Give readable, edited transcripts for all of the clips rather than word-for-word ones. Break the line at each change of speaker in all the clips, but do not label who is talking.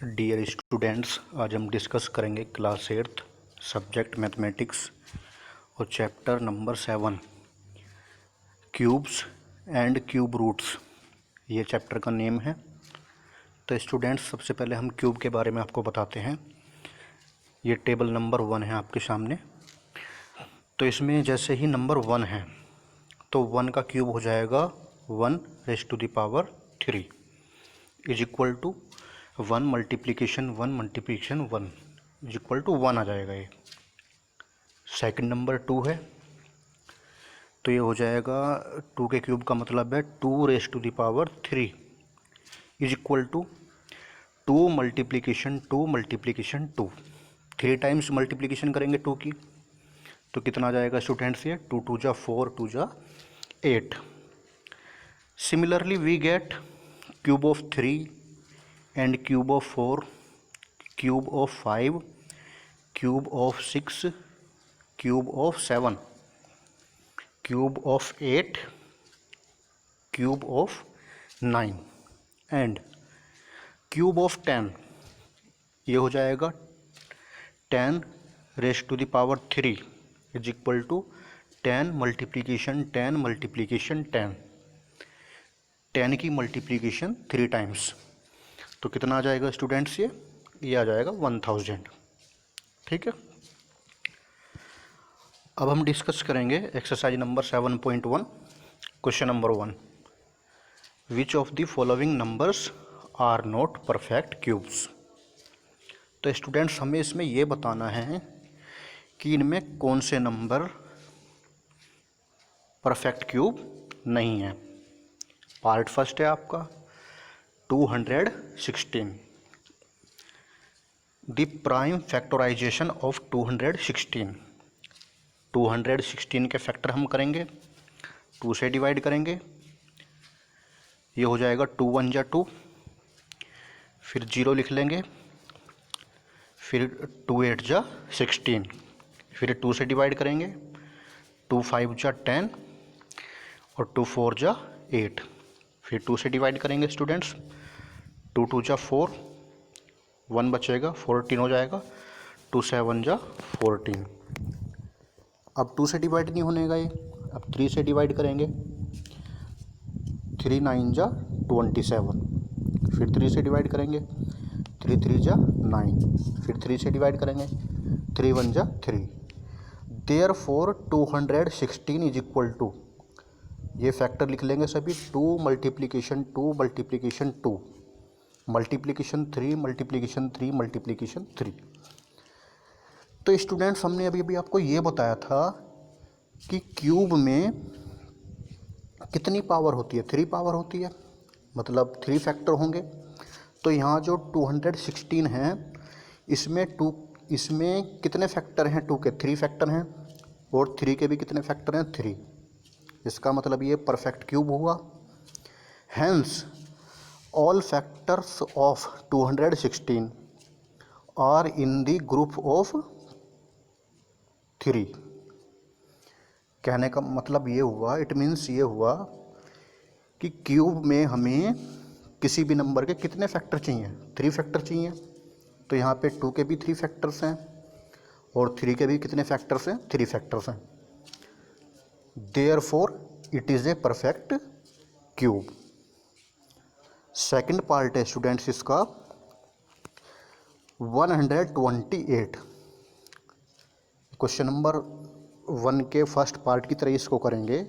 Dear students, आज हम discuss करेंगे क्लास 8th सब्जेक्ट मैथमेटिक्स और chapter number 7 cubes and cube roots. ये चैप्टर का नेम है। तो स्टूडेंट्स, सबसे पहले हम क्यूब के बारे में आपको बताते हैं। ये टेबल नंबर 1 है आपके सामने। तो इसमें जैसे ही नंबर 1 है तो 1 का क्यूब हो जाएगा 1⁻³ is equal to 1 multiplication 1 multiplication 1 is equal to 1 आ जाएगा। ये सेकंड नंबर 2 है तो ये हो जाएगा 2 के क्यूब का मतलब है 2⁻³ is equal to 2 multiplication 2 multiplication 2। 3 times multiplication करेंगे 2 की तो कितना आ जाएगा स्टूडेंट्स? ये 2 2 जा 4 2 जा 8। Similarly we get cube of 3 and cube of 4, cube of 5, cube of 6, cube of 7, cube of 8, cube of 9 and cube of 10। ये हो जाएगा 10⁻³ is equal to 10 multiplication 10 multiplication 10। 10 की मल्टीप्लिकेशन 3 टाइम्स तो कितना आ जाएगा स्टूडेंट्स? ये आ जाएगा 1000। ठीक है। अब हम डिस्कस करेंगे exercise number 7.1 question number 1। Which of the following numbers are not perfect cubes. तो स्टूडेंट्स, हमें इसमें ये बताना है कि इनमें कौन से नंबर परफेक्ट क्यूब नहीं है। पार्ट फर्स्ट है आपका 216। The prime factorization of 216। 216 के फैक्टर हम करेंगे, 2 से डिवाइड करेंगे। ये हो जाएगा 2 1 जा 2, फिर 0 लिख लेंगे, फिर 2 8 जा 16, फिर 2 से डिवाइड करेंगे। 2 5 जा 10 और 2 4 जा 8, फिर 2 से डिवाइड करेंगे स्टूडेंट्स। 2 2 जा 4, 1 बचेगा, 14 हो जाएगा। 2 7 जा 14। अब 2 से डिवाइड नहीं होने का ये, अब 3 से डिवाइड करेंगे। 3 9 जा 27, फिर 3 से डिवाइड करेंगे। 3 3 जा 9, फिर 3 से डिवाइड करेंगे। 3 1 जा 3। देयरफॉर 216 इज इक्वल टू, ये फैक्टर लिख लेंगे सभी। 2 multiplication 2 multiplication 2 multiplication 3 multiplication 3 multiplication 3। तो स्टूडेंट्स, हमने अभी अभी आपको ये बताया था कि क्यूब में कितनी पावर होती है? 3 पावर होती है, मतलब 3 फैक्टर होंगे। तो यहाँ जो 216 है इसमें कितने फैक्टर हैं? 2 के 3 फैक्टर हैं और 3 के भी कितने फैक्टर हैं? 3। इसका मतलब ये परफेक्ट क्यूब हुआ। Hence all factors of 216 are in the group of 3। कहने का मतलब ये हुआ, इट मीन्स ये हुआ कि क्यूब में हमें किसी भी नंबर के कितने फैक्टर चाहिए? 3 फैक्टर चाहिए। तो यहाँ पे 2 के भी 3 फैक्टर्स हैं और 3 के भी कितने फैक्टर्स हैं? 3 फैक्टर्स हैं। Therefore it is a perfect cube. Second part है स्टूडेंट्स इसका 128। क्वेश्चन नंबर 1 के फर्स्ट पार्ट की तरह इसको करेंगे।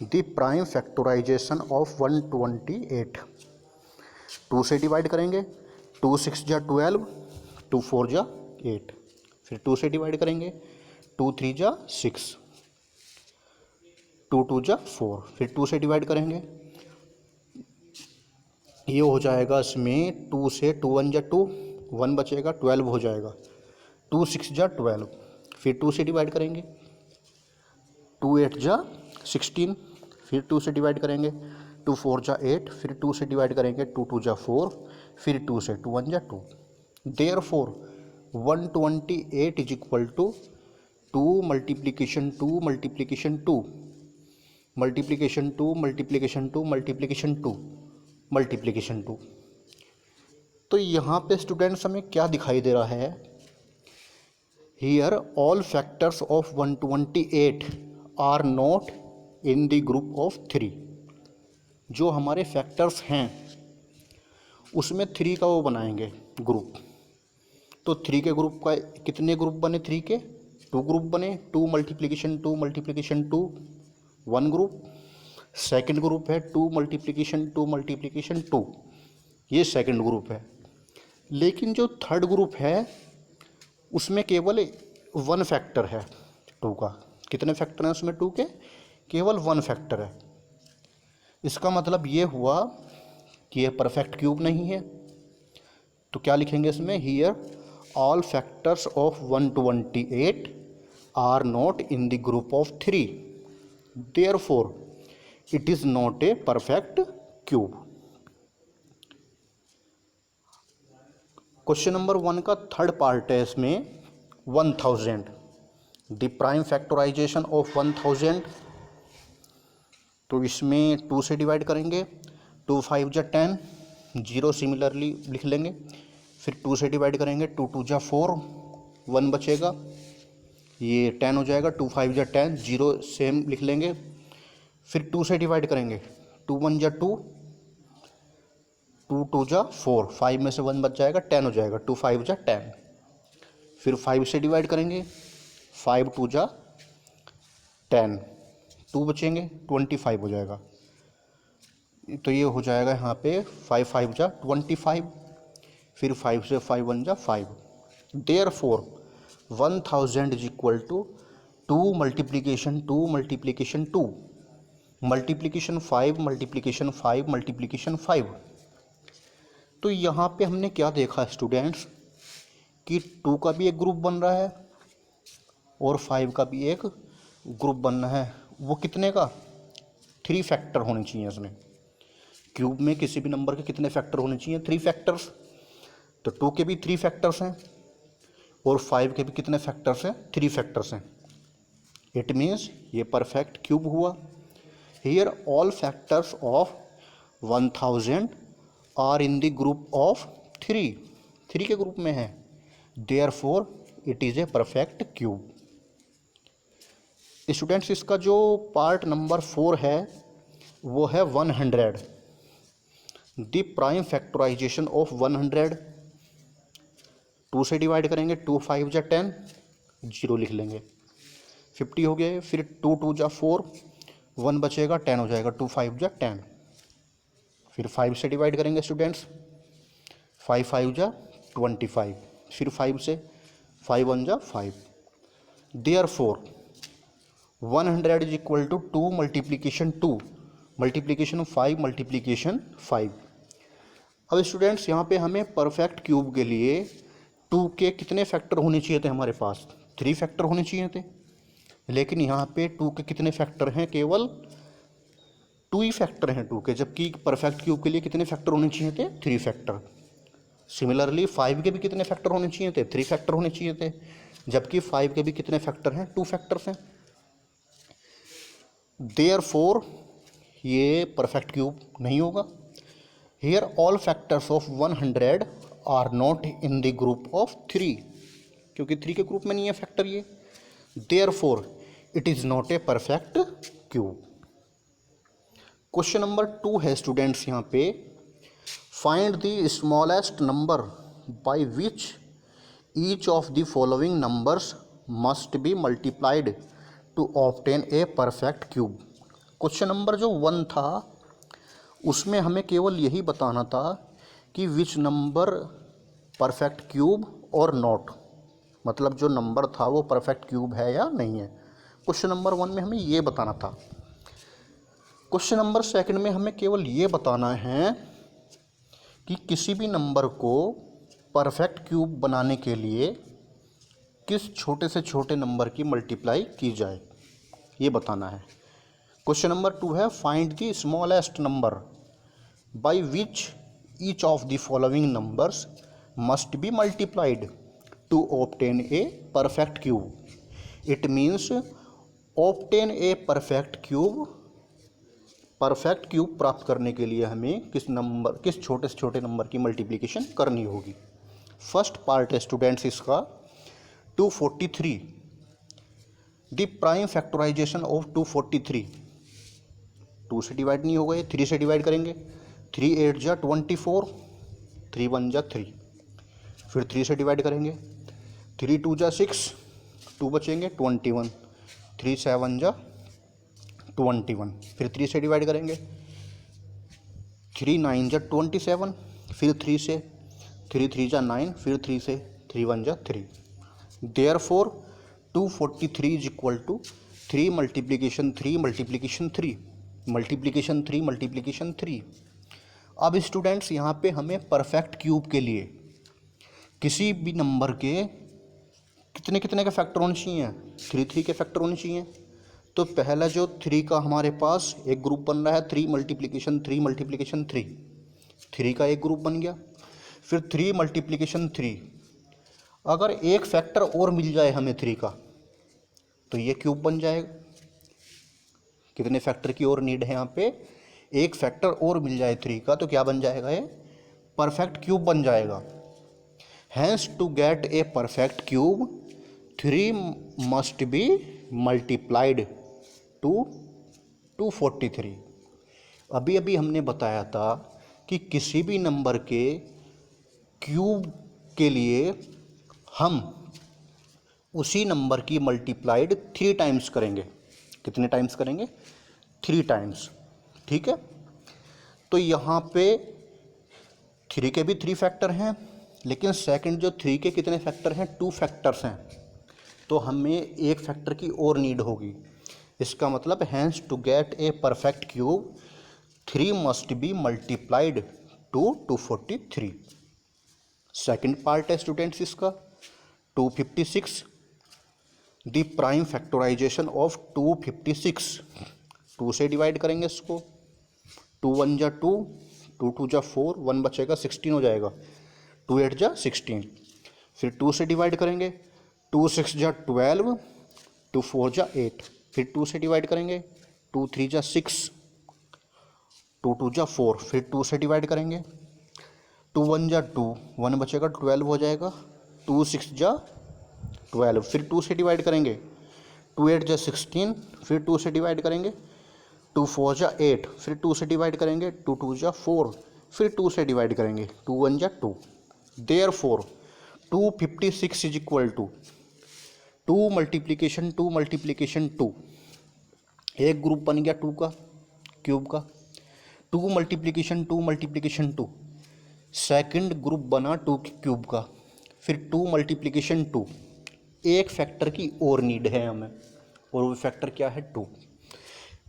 The prime factorization of 128। 2 से डिवाइड करेंगे। 2 6 जा 12, 2 4 जा 8, फिर 2 से डिवाइड करेंगे। 2 3 जा 6, 2 2 जा 4, फिर 2 से डिवाइड करेंगे। ये हो जाएगा इसमें 2 से 2 1 जा 2, 1 बचेगा, 12 हो जाएगा। 2 6 जा 12, फिर 2 से डिवाइड करेंगे। 2 8 जा 16, फिर 2 से डिवाइड करेंगे। 2 4 जा 8, फिर 2 से डिवाइड करेंगे। 2 2 जा 4, फिर 2 से 2 1 जा 2। Therefore 128 is equal to 2 multiplication 2 multiplication 2 multiplication 2 multiplication 2 multiplication 2 multiplication 2। तो यहाँ पे स्टूडेंट्स हमें क्या दिखाई दे रहा है, here all factors of 128 are not in the group of 3। जो हमारे फैक्टर्स हैं उसमें 3 का वो बनाएंगे ग्रुप। तो 3 के ग्रुप का कितने ग्रुप बने, 3 के 2 ग्रुप बने, 2 multiplication 2 multiplication 2 1 group. Second group है 2 मल्टीप्लिकेशन 2 मल्टीप्लिकेशन 2, ये सेकंड ग्रुप है। लेकिन जो थर्ड ग्रुप है उसमें केवल 1 फैक्टर है 2 का। कितने फैक्टर हैं उसमें 2 के, केवल 1 फैक्टर है। इसका मतलब ये हुआ कि ये परफेक्ट क्यूब नहीं है। तो क्या लिखेंगे इसमें, here all factors of 128 are not in the group of 3, therefore it is not a perfect cube. Question number 1 का थर्ड पार्ट है इसमें 1000, द प्राइम फैक्टराइजेशन ऑफ 1000। तो इसमें 2 से डिवाइड करेंगे, 2 5 जा 10, 0 सिमिलरली लिख लेंगे। फिर 2 से डिवाइड करेंगे, 2 2 जा 4, 1 बचेगा, ये 10 हो जाएगा। 2 5 जा 10, 0 सेम लिख लेंगे। फिर 2 से डिवाइड करेंगे, 2 1 जा 2, 2 2 जा 4, 5 में से 1 बच जाएगा, 10 हो जाएगा। 2 5 जा 10। फिर 5 से डिवाइड करेंगे, 5 2 जा 10, 2 बचेंगे, 25 हो जाएगा। तो ये हो जाएगा यहाँ पे 5 5 जा 25। फिर 5 से 5 1 जा 5। Therefore 1000 is equal to 2 multiplication 2 multiplication 2 multiplication 5 multiplication 5 multiplication 5। तो यहाँ पे हमने क्या देखा स्टूडेंट्स कि 2 का भी एक ग्रुप बन रहा है और 5 का भी एक ग्रुप बनना है। वो कितने का, 3 फैक्टर होने चाहिए इसमें। क्यूब में किसी भी नंबर के कितने फैक्टर होने चाहिए, 3 फैक्टर्स। तो 2 के भी 3 फैक्टर्स हैं और 5 के भी कितने फैक्टर्स हैं, 3 फैक्टर्स हैं। इट मीन्स ये परफेक्ट क्यूब हुआ। Here all factors of 1000 are in the group of 3, 3 के ग्रुप में है, therefore it is a perfect cube. Students इसका जो पार्ट नंबर 4 है वो है 100, द प्राइम फैक्टराइजेशन ऑफ 100। 2 से डिवाइड करेंगे, 2 5 जा 10, 0 लिख लेंगे, 50 हो गए। फिर 2 2 जा 4, 1 बचेगा, 10 हो जाएगा। 2 5 जा 10। फिर 5 से डिवाइड करेंगे स्टूडेंट्स, 5 5 जा 25। फिर 5 से 5 1 जा 5। Therefore 100 is equal to 2 multiplication 2 multiplication 5 multiplication 5। अब स्टूडेंट्स यहाँ पे हमें परफेक्ट क्यूब के लिए 2 के कितने फैक्टर होने चाहिए थे, हमारे पास 3 फैक्टर होने चाहिए थे। लेकिन यहाँ पे 2 के कितने फैक्टर हैं, केवल 2 ही फैक्टर हैं 2 के, जबकि परफेक्ट क्यूब के लिए कितने फैक्टर होने चाहिए थे, 3 फैक्टर। सिमिलरली 5 के भी कितने फैक्टर होने चाहिए थे, 3 फैक्टर होने चाहिए थे, जबकि 5 के भी कितने फैक्टर हैं, 2 फैक्टर्स हैं। देयरफॉर ये परफेक्ट क्यूब नहीं होगा। Here all factors of 100 are not in the group of 3, क्योंकि 3 के ग्रुप में नहीं है फैक्टर ये। Therefore it is not a perfect cube. Question number 2 है स्टूडेंट्स यहाँ पे, find the smallest number by which each of the following numbers must be multiplied to obtain a perfect cube. Question number जो 1 था उसमें हमें केवल यही बताना था कि विच नंबर परफेक्ट क्यूब और नॉट, मतलब जो नंबर था वो परफेक्ट क्यूब है या नहीं है। क्वेश्चन नंबर 1 में हमें ये बताना था। क्वेश्चन नंबर 2 में हमें केवल ये बताना है कि किसी भी नंबर को परफेक्ट क्यूब बनाने के लिए किस छोटे से छोटे नंबर की मल्टीप्लाई की जाए, ये बताना है। क्वेश्चन नंबर 2 है, find the smallest number by which each of the following numbers must be multiplied to obtain a perfect cube. It means obtain a perfect cube perfect cube प्राप्त करने के लिए हमें किस छोटे से छोटे नंबर की मल्टीप्लिकेशन करनी होगी। फर्स्ट पार्ट है स्टूडेंट्स इसका 243, द प्राइम फैक्टराइजेशन ऑफ 243। 2 से डिवाइड नहीं होगा, 3 से डिवाइड करेंगे। 3 8 जा 24, 3 1 जा 3, फिर 3 से डिवाइड करेंगे। 3 2 जा 6, 2 बचेंगे 21, 3 7 जा 21, फिर 3 से डिवाइड करेंगे। 3 9 जा 27, फिर 3 से, 3 3 जा 9, फिर 3 से, 3 1 जा 3। Therefore 243 is equal to 3 multiplication 3 multiplication 3 multiplication 3 multiplication 3। अब स्टूडेंट्स यहाँ पे हमें परफेक्ट क्यूब के लिए किसी भी नंबर के कितने कितने के फैक्टर होने चाहिए, 3 3 के फैक्टर होने चाहिए। तो पहला जो 3 का हमारे पास एक ग्रुप बन रहा है 3 मल्टीप्लिकेशन 3 मल्टीप्लिकेशन 3, 3 का एक ग्रुप बन गया। फिर 3 मल्टीप्लिकेशन 3, अगर एक फैक्टर और मिल जाए हमें 3 का तो ये क्यूब बन जाएगा। कितने फैक्टर की और नीड है यहाँ पे, एक फैक्टर और मिल जाए 3 का तो क्या बन जाएगा, ये परफेक्ट क्यूब बन जाएगा। Hence to get a perfect cube 3 must be multiplied to 243। अभी अभी हमने बताया था कि किसी भी नंबर के क्यूब के लिए हम उसी नंबर की मल्टीप्लाइड 3 टाइम्स करेंगे। कितने टाइम्स करेंगे, 3 टाइम्स, ठीक है। तो यहाँ पे 3 के भी 3 फैक्टर हैं, लेकिन सेकंड जो 3 के कितने फैक्टर हैं, 2 फैक्टर्स हैं। तो हमें एक फैक्टर की और नीड होगी। इसका मतलब hence to get a perfect cube 3 must be multiplied to 243। Second part है स्टूडेंट्स इसका 256, द प्राइम फैक्टराइजेशन ऑफ 256। 2 से डिवाइड करेंगे इसको। 2 1 जा 2, 2 2 जा 4, 1 बचेगा 16 हो जाएगा। 2 8 जा 16, फिर 2 से डिवाइड करेंगे। 2 6 जा 12, 2 4 जा 8, फिर 2 से डिवाइड करेंगे। 2 3 जा 6, 2 2 जा 4, फिर 2 से डिवाइड करेंगे। 2 1 जा 2, 1 बचेगा 12 हो जाएगा। 2 6 जा 12, फिर 2 से डिवाइड करेंगे। 2 8 जा 16, फिर 2 से डिवाइड करेंगे। 2 4 जा 8, फिर 2 से डिवाइड करेंगे। 2 2 जा 4, फिर 2 से डिवाइड करेंगे। 2 1 जा 2। Therefore 256 is equal to 2 multiplication 2 multiplication 2। एक ग्रुप बन गया 2 का क्यूब का। 2 मल्टीप्लिकेशन 2 मल्टीप्लिकेशन 2, सेकंड ग्रुप बना 2 क्यूब का। फिर 2 मल्टीप्लिकेशन 2, एक फैक्टर की और नीड है हमें, और वो फैक्टर क्या है, 2।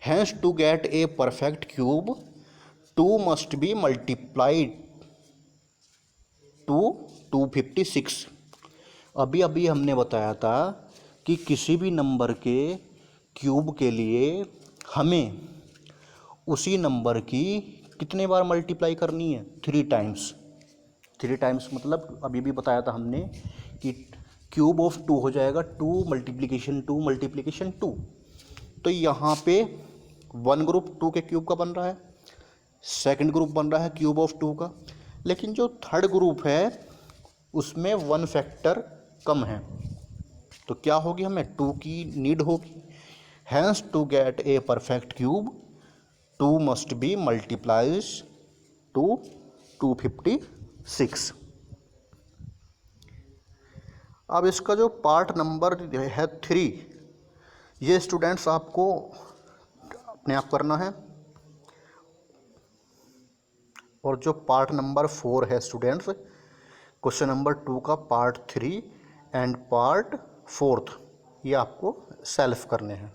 Hence to get a perfect cube 2 must be multiplied to 256। अभी अभी हमने बताया था कि किसी भी नंबर के क्यूब के लिए हमें उसी नंबर की कितने बार मल्टीप्लाई करनी है, 3 टाइम्स। 3 टाइम्स मतलब अभी भी बताया था हमने कि क्यूब ऑफ 2 हो जाएगा 2 मल्टीप्लिकेशन 2 मल्टीप्लिकेशन 2। तो यहाँ पे 1 ग्रुप 2 के क्यूब का बन रहा है, सेकंड ग्रुप बन रहा है क्यूब ऑफ 2 का, लेकिन जो थर्ड ग्रुप है उसमें 1 फैक्टर कम है। तो क्या होगी, हमें 2 की नीड होगी। Hence to get a perfect cube 2 must be multiplies to 256। अब इसका जो पार्ट नंबर है 3, ये स्टूडेंट्स आपको अपने आप करना है। और जो पार्ट नंबर 4 है स्टूडेंट्स, क्वेश्चन नंबर 2 का पार्ट 3 एंड पार्ट 4, ये आपको सेल्फ करने हैं।